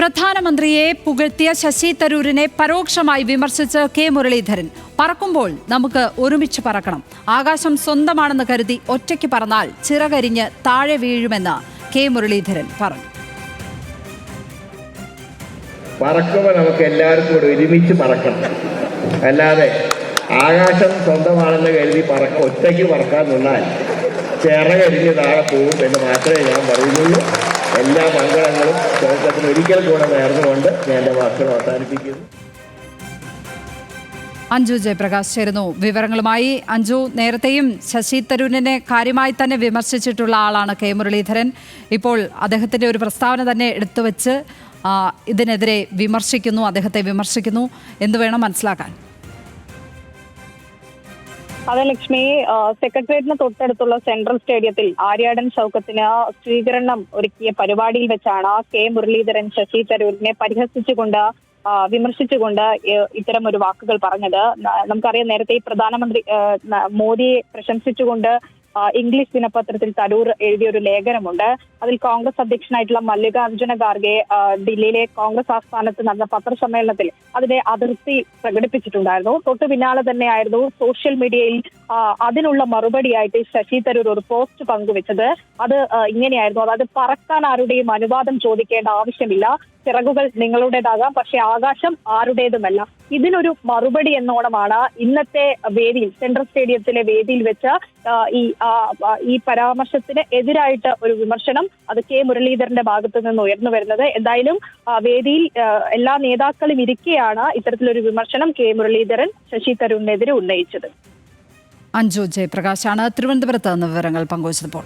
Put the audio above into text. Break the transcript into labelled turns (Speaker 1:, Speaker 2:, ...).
Speaker 1: പ്രധാനമന്ത്രിയെ പുകഴ്ത്തിയ ശശി തരൂരിനെ പരോക്ഷമായി വിമർശിച്ച് കെ മുരളീധരൻ. പറക്കുമ്പോൾ നമുക്ക് ഒരുമിച്ച് പറക്കണം. ആകാശം സ്വന്തമാണെന്ന് കരുതി ഒറ്റയ്ക്ക് പറന്നാൽ ചിറകരിഞ്ഞ് താഴെ വീഴുമെന്ന് കെ മുരളീധരൻ പറഞ്ഞു.
Speaker 2: പറക്കുമ്പോൾ നമുക്ക് എല്ലാവർക്കും കൂടെ ഒരുമിച്ച് പറക്കണം. അല്ലാതെ ആകാശം സ്വന്തമാണെന്ന് കരുതി ഒറ്റയ്ക്ക് പറക്കാൻ നിന്നാൽ ചിറകരിഞ്ഞ് താഴെ പോകും എന്ന് മാത്രമേ ഞാൻ പറയുന്നുള്ളൂ. എല്ലാ മംഗളങ്ങളും കേരളത്തിന് ഒരിക്കൽ കൂടെ നേർന്നുകൊണ്ട് ഞാൻ എൻ്റെ വാക്കുകൾ അവസാനിപ്പിക്കുന്നു.
Speaker 1: അഞ്ജു ജയപ്രകാശ് ചേരുന്നു വിവരങ്ങളുമായി. അഞ്ജു, നേരത്തെയും ശശി തരൂരിനെ കാര്യമായി തന്നെ വിമർശിച്ചിട്ടുള്ള ആളാണ് കെ മുരളീധരൻ. ഇപ്പോൾ അദ്ദേഹത്തിൻ്റെ ഒരു പ്രസ്താവന തന്നെ എടുത്തുവെച്ച് ഇതിനെതിരെ അദ്ദേഹത്തെ വിമർശിക്കുന്നു. എന്ത് വേണം മനസ്സിലാക്കാൻ?
Speaker 3: അതെ ലക്ഷ്മി, സെക്രട്ടേറിയറ്റിന് തൊട്ടടുത്തുള്ള സെൻട്രൽ സ്റ്റേഡിയത്തിൽ ആര്യാടൻ ഷൗക്കത്തിന് സ്വീകരണം ഒരുക്കിയ പരിപാടിയിൽ വെച്ചാണ് കെ മുരളീധരൻ ശശി തരൂരിനെ വിമർശിച്ചുകൊണ്ട് ഇത്തരം ഒരു വാക്കുകൾ പറഞ്ഞത്. നമുക്കറിയാം, നേരത്തെ പ്രധാനമന്ത്രി മോദിയെ പ്രശംസിച്ചുകൊണ്ട് ഇംഗ്ലീഷ് ദിനപത്രത്തിൽ തരൂർ എഴുതിയ ഒരു ലേഖനമുണ്ട്. അതിൽ കോൺഗ്രസ് അധ്യക്ഷനായിട്ടുള്ള മല്ലികാർജ്ജുന ഖാർഗെ ദില്ലിയിലെ കോൺഗ്രസ് ആസ്ഥാനത്ത് നടന്ന പത്രസമ്മേളനത്തിൽ അതിന്റെ അതിർത്തി പ്രകടിപ്പിച്ചിട്ടുണ്ടായിരുന്നു. തൊട്ടു പിന്നാലെ തന്നെയായിരുന്നു സോഷ്യൽ മീഡിയയിൽ അതിനുള്ള മറുപടിയായിട്ട് ശശി തരൂർ ഒരു പോസ്റ്റ് പങ്കുവെച്ചത്. അത് ഇങ്ങനെയായിരുന്നു: അതായത് പറക്കാൻ ആരുടെയും അനുവാദം ചോദിക്കേണ്ട ആവശ്യമില്ല, ചിറകുകൾ നിങ്ങളുടേതാകാം, പക്ഷെ ആകാശം ആരുടേതുമല്ല. ഇതിനൊരു മറുപടി എന്നോണമാണ് ഇന്നത്തെ വേദിയിൽ, സെൻട്രൽ സ്റ്റേഡിയത്തിലെ വേദിയിൽ വെച്ച് ഈ പരാമർശത്തിന് എതിരായിട്ട് ഒരു വിമർശനം അത് കെ മുരളീധരന്റെ ഭാഗത്തു നിന്ന് ഉയർന്നു വരുന്നത്. എന്തായാലും വേദിയിൽ എല്ലാ നേതാക്കളും ഇരിക്കെയാണ് ഇത്തരത്തിലൊരു വിമർശനം കെ മുരളീധരൻ ശശി തരൂരിനെതിരെ ഉന്നയിച്ചത്.
Speaker 1: അഞ്ജു ജയപ്രകാശാണ് തിരുവനന്തപുരത്ത് നിന്ന് വിവരങ്ങൾ പങ്കുവച്ചപ്പോൾ.